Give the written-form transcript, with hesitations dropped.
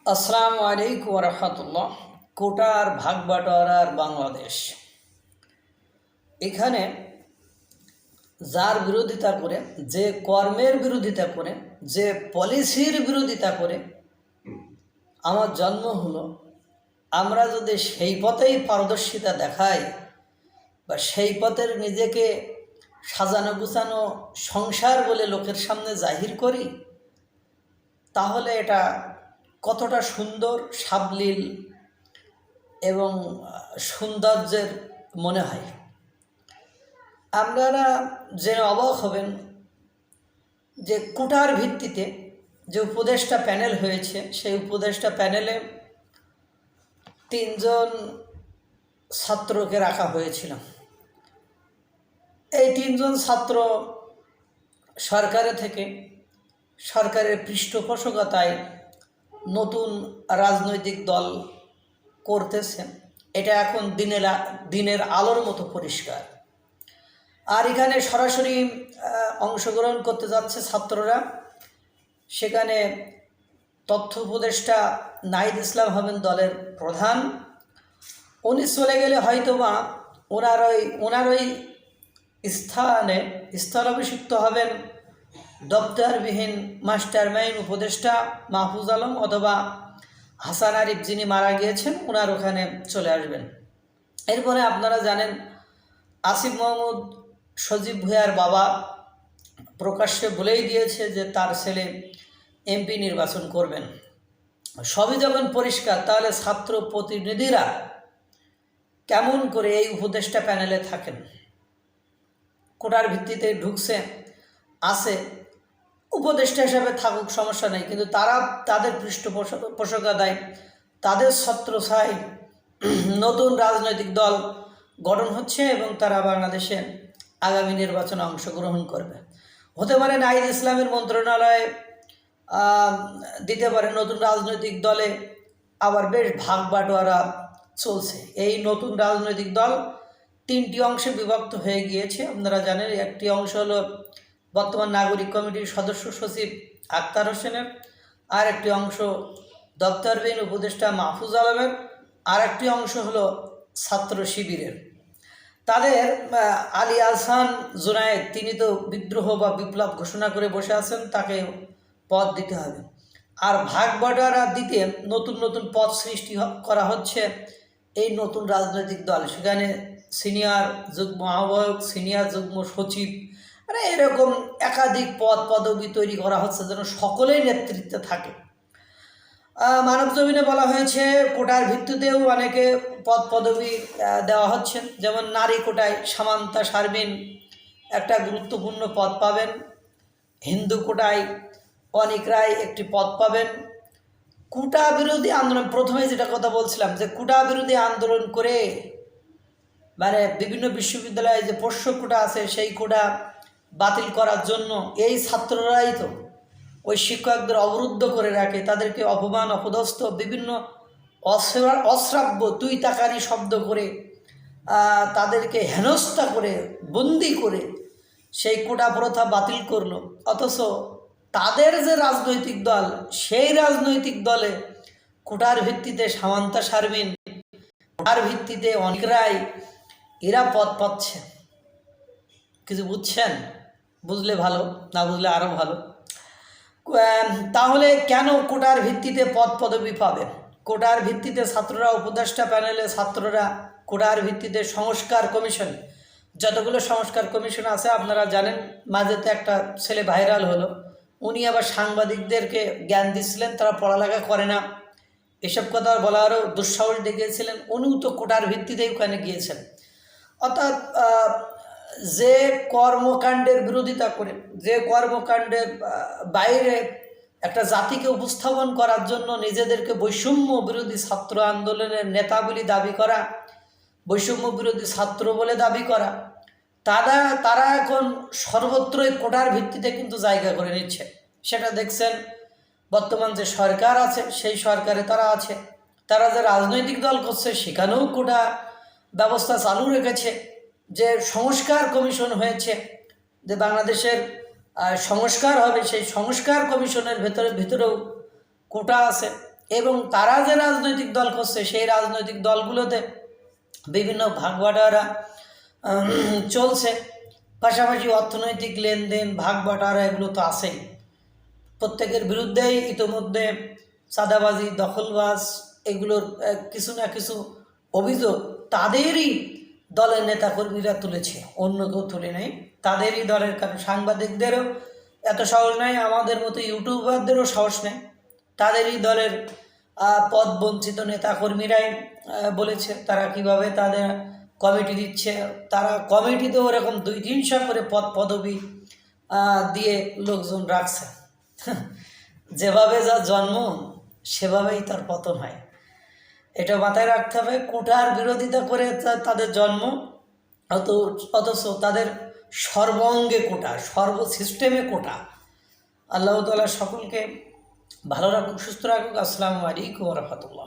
আসসালামু আলাইকুম রহমতুল্লাহ। কোটার ভাগ বাটোয়ারার বাংলাদেশ, এখানে যার বিরোধিতা করে, যে কর্মের বিরোধিতা করে, যে পলিসির বিরোধিতা করে আমার জন্ম হলো, আমরা যদি সেই পথেই পারদর্শিতা দেখাই বা সেই পথের নিজেকে সাজানো গুছানো সংসার বলে লোকের সামনে জাহির করি, তাহলে এটা কতটা সুন্দর, সাবলীল এবং সৌন্দর্যের মনে হয়। আপনারা জেনে অবাক হবেন যে কোটার ভিত্তিতে যে উপদেষ্টা প্যানেল হয়েছে, সেই উপদেষ্টা প্যানেলে 3জন ছাত্রকে রাখা হয়েছিল। এই 3জন ছাত্র সরকারের পৃষ্ঠপোষকতায় নতুন রাজনৈতিক দল করতেছে। এটা এখন দিনের আলোর মতো পরিষ্কার। আর এখানে সরাসরি অংশগ্রহণ করতে যাচ্ছে ছাত্ররা। সেখানে তথ্য উপদেষ্টা নাহিদ ইসলাম হবেন দলের প্রধান। উনি চলে গেলে হয়তোবা ওনার ওই স্থানে স্থলাভিষিক্ত হবেন দপ্তরবিহীন মাস্টারমাইন্ড উপদেষ্টা মাহফুজ আলম অথবা হাসান আরিফ, যিনি মারা গিয়েছেন, ওনার ওখানে চলে আসবেন। এরপরে আপনারা জানেন আসিফ মাহমুদ সজীব ভূঁইয়ার বাবা প্রকাশ্যে বলেই দিয়েছে যে তার ছেলে এমপি নির্বাচন করবেন। সবই যখন পরিষ্কার, তাহলে ছাত্র প্রতিনিধিরা কেমন করে এই উপদেষ্টা প্যানেলে থাকেন? কোটার ভিত্তিতে ঢুকছে, আছে, উপদেষ্টা হিসাবে থাকুক, সমস্যা নেই, কিন্তু তারা তাদের পৃষ্ঠপোষকতায়, তাদের ছত্রছায়ায় নতুন রাজনৈতিক দল গঠন হচ্ছে এবং তারা বাংলাদেশে আগামী নির্বাচনে অংশগ্রহণ করবে। হতে পারে নাহিদ ইসলামের মন্ত্রণালয়ে দিতে পারে নতুন রাজনৈতিক দলে। আবার বেশ ভাগ বাটোয়ারা চলছে। এই নতুন রাজনৈতিক দল 3টি অংশে বিভক্ত হয়ে গিয়েছে। আপনারা জানেন, একটি অংশ হলো বর্তমান নাগরিক কমিটির সদস্য সচিব আক্তার হোসেনের, আর একটি অংশ দপ্তরবিহীন উপদেষ্টা মাহফুজ আলমের, আর একটি অংশ হলো ছাত্র শিবিরের। তাদের আলী আহসান জুনায়েদ, তিনি তো বিদ্রোহ বা বিপ্লব ঘোষণা করে বসে আছেন, তাকে পদ দিতে হবে। আর ভাগ বাটোয়ারা দিতে নতুন নতুন পদ সৃষ্টি করা হচ্ছে এই নতুন রাজনৈতিক দল। সেখানে সিনিয়র যুগ্ম আহ্বায়ক, সিনিয়র যুগ্ম সচিব, মানে এরকম একাধিক পদবি তৈরি করা হচ্ছে যেন সকলেই নেতৃত্বে থাকে। মানবজমিনে বলা হয়েছে কোটার ভিত্তিতেও অনেকে পদবি দেওয়া হচ্ছে। যেমন নারী কোটায় সামান্তা শারমিন একটা গুরুত্বপূর্ণ পদ পাবেন, হিন্দু কোটায় অনিক রায় একটি পদ পাবেন। কোটা বিরোধী আন্দোলন, প্রথমে যেটা কথা বলছিলাম যে কোটা বিরোধী আন্দোলন করে, মানে বিভিন্ন বিশ্ববিদ্যালয়ে যে পোষ্য কোটা আছে সেই কোটা বাতিল করার জন্য এই ছাত্ররাই তো ওই শিক্ষকদের অবরুদ্ধ করে রাখে, তাদেরকে অপমান অপদস্থ বিভিন্ন অশ্রাব্য তুই তাকারি শব্দ করে তাদেরকে হেনস্থা করে বন্দি করে সেই কোটা প্রথা বাতিল করলো। অথচ তাদের যে রাজনৈতিক দল, সেই রাজনৈতিক দলে কোটার ভিত্তিতে সামান্তা শারমিন, কোটার ভিত্তিতে অনিক রায়, এরা পদ পাচ্ছে। কিছু বুঝছেন? বুঝলে ভালো, না বুঝলে আরও ভালো। তাহলে কেন কোটার ভিত্তিতে পদবি পাবে? কোটার ভিত্তিতে ছাত্ররা উপদেষ্টা প্যানেলে, ছাত্ররা কোটার ভিত্তিতে সংস্কার কমিশন, যতগুলো সংস্কার কমিশন আছে আপনারা জানেন, মাঝেতে একটা ছেলে ভাইরাল হলো, উনি আবার সাংবাদিকদেরকে জ্ঞান দিচ্ছিলেন তারা পড়ালেখা করে না, এসব কথা বলারও দুঃসাহস দেখিয়েছিলেন। উনিও তো কোটার ভিত্তিতেই ওখানে গিয়েছেন। অর্থাৎ যে কর্মকাণ্ডের বিরোধিতা করে, যে কর্মকাণ্ডের বাইরে একটা জাতিকে উপস্থাপন করার জন্য নিজেদেরকে বৈষম্য বিরোধী ছাত্র আন্দোলনের নেতা বলে দাবি করা, বৈষম্য বিরোধী ছাত্র বলে দাবি করা, তারা এখন সর্বত্রই কোটার ভিত্তিতে কিন্তু জায়গা করে নিচ্ছে। সেটা দেখছেন বর্তমান যে সরকার আছে সেই সরকারে তারা আছে, তারা যে রাজনৈতিক দল করছে সেখানেও কোটা ব্যবস্থা চালু রেখেছে। যে সংস্কার কমিশন হয়েছে, যে বাংলাদেশের সংস্কার হবে, সেই সংস্কার কমিশনের ভিতরেও কোটা আছে। এবং তারা যে রাজনৈতিক দল করছে সেই রাজনৈতিক দলগুলোতে বিভিন্ন ভাগবাটোয়ারা চলছে, পাশাপাশি অর্থনৈতিক লেনদেন ভাগবাটোয়ারা এগুলো তো আছেই। প্রত্যেকের বিরুদ্ধেই ইতোমধ্যে চাঁদাবাজি, দখলবাজ এগুলোর কিছু না কিছু অভিযোগ তাদেরই দলের নেতাকর্মীরা তুলেছে, অন্য কেউ তুলে নেই, তাদেরই দলের। কারণ সাংবাদিকদেরও এত সাহস নেই, আমাদের মতো ইউটিউবারদেরও সাহস নেই, তাদেরই দলের পদবঞ্চিত নেতাকর্মীরাই বলেছে তারা কিভাবে তাদের কমিটি দিচ্ছে। তারা কমিটিতেও ওরকম 2-300 করে পদবি দিয়ে লোকজন রাখছে। যেভাবে যা জন্ম সেভাবেই তার পতন হয়, এটা মাথায় রাখতে হবে। কোটার বিরোধিতা করে তাদের জন্ম, অথচ তাদের সর্বাঙ্গে কোটা, সর্ব সিস্টেমে কোটা। আল্লাহ তাআলা সকলকে ভালো রাখুক, সুস্থ রাখুক। আসসালামু আলাইকুম ওয়া রাহমাতুল্লাহ।